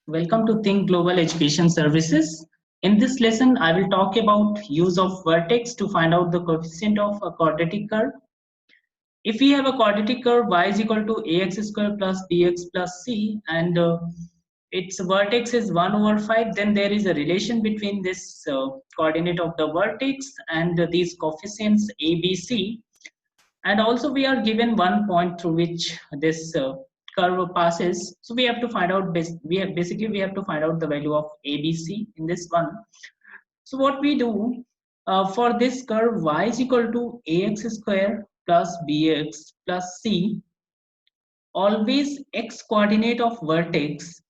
Welcome to Think Global Education Services. In this lesson, I will talk about use of vertex to find out the coefficient of a quadratic curve. If we have a quadratic curve y is equal to ax square plus bx plus c and its vertex is 1 over 5, then there is a relation between this coordinate of the vertex and these coefficients a, b, c. And also we are given one point through which this curve passes, so we have to find out we have to find out the value of abc in this one. So what we do, for this curve y is equal to ax square plus bx plus c, always x coordinate of vertex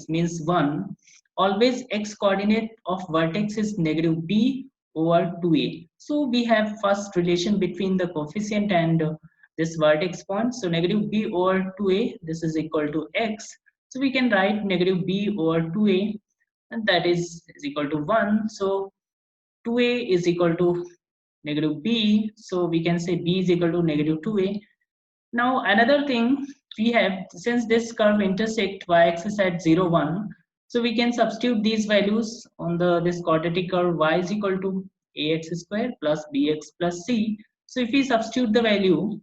means 1, always x coordinate of vertex is negative b over 2a. So we have first relation between the coefficient and this vertex point. So negative b over 2a, this is equal to x, so we can write negative b over 2a, and that is equal to 1. So 2a is equal to negative b, so we can say b is equal to negative 2a. Now another thing we have, since this curve intersect y-axis at 0, 1, so we can substitute these values on this quadratic curve y is equal to ax square plus bx plus c. So if we substitute the value,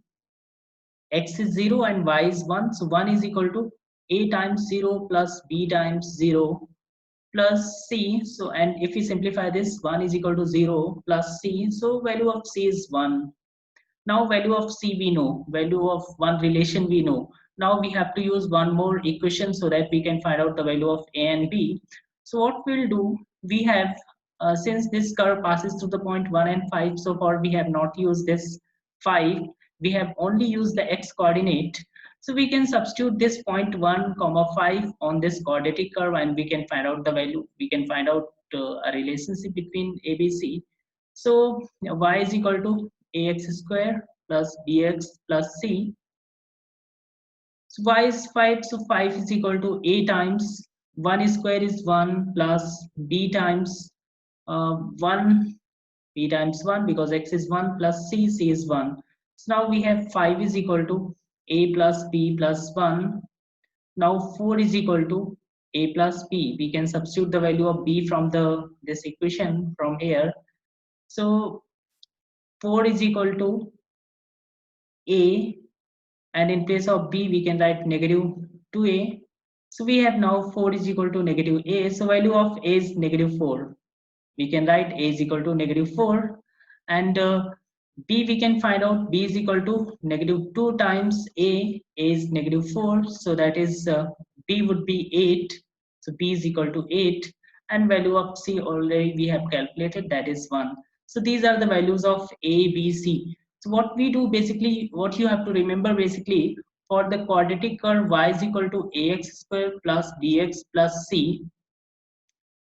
x is 0 and y is 1, so 1 is equal to a times 0 plus b times 0 plus c. So and if we simplify this, 1 is equal to 0 plus c, so value of c is 1. Now value of c we know, value of one relation we know. Now we have to use one more equation so that we can find out the value of a and b. So what we'll do, we have since this curve passes through the point 1 and 5, so far we have not used this 5, we have only used the x coordinate. So we can substitute this point 1 comma 5 on this quadratic curve and we can find out the value. We can find out a relationship between abc. So y is equal to ax square plus bx plus c. So y is 5, so 5 is equal to a times 1 square is 1 plus b times 1, b times 1 because x is 1 plus c is 1. So now we have 5 is equal to a plus b plus 1. Now 4 is equal to a plus b. We can substitute the value of b from this equation from here. So 4 is equal to a, and in place of b we can write negative 2a. So we have now 4 is equal to negative a, so value of a is negative 4. We can write a is equal to negative 4, and b we can find out b is equal to negative 2 times a is negative 4, so that is b would be 8, so b is equal to 8, and value of c already we have calculated, that is 1. So these are the values of a, b, c. So what we do basically, what you have to remember basically, for the quadratic curve y is equal to ax square plus bx plus c,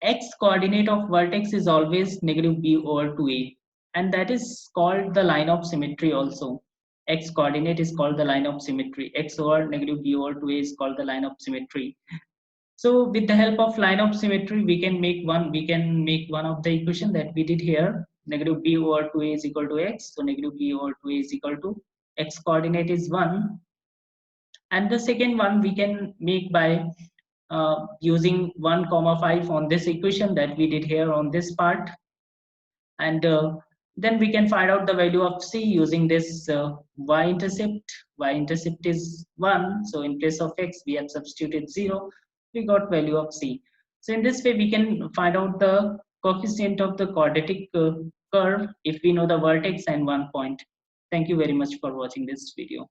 x coordinate of vertex is always negative b over 2a, and that is called the line of symmetry also. X coordinate is called the line of symmetry. X over negative b over 2a is called the line of symmetry. So with the help of line of symmetry, we can make one of the equation that we did here. Negative b over 2a is equal to x, so negative b over 2a is equal to x coordinate is 1, and the second one we can make by using 1 comma 5 on this equation that we did here on this part, and then we can find out the value of c using this y-intercept. Y-intercept is 1, so in place of x we have substituted 0, we got value of c. So in this way we can find out the coefficient of the quadratic curve if we know the vertex and one point. Thank you very much for watching this video.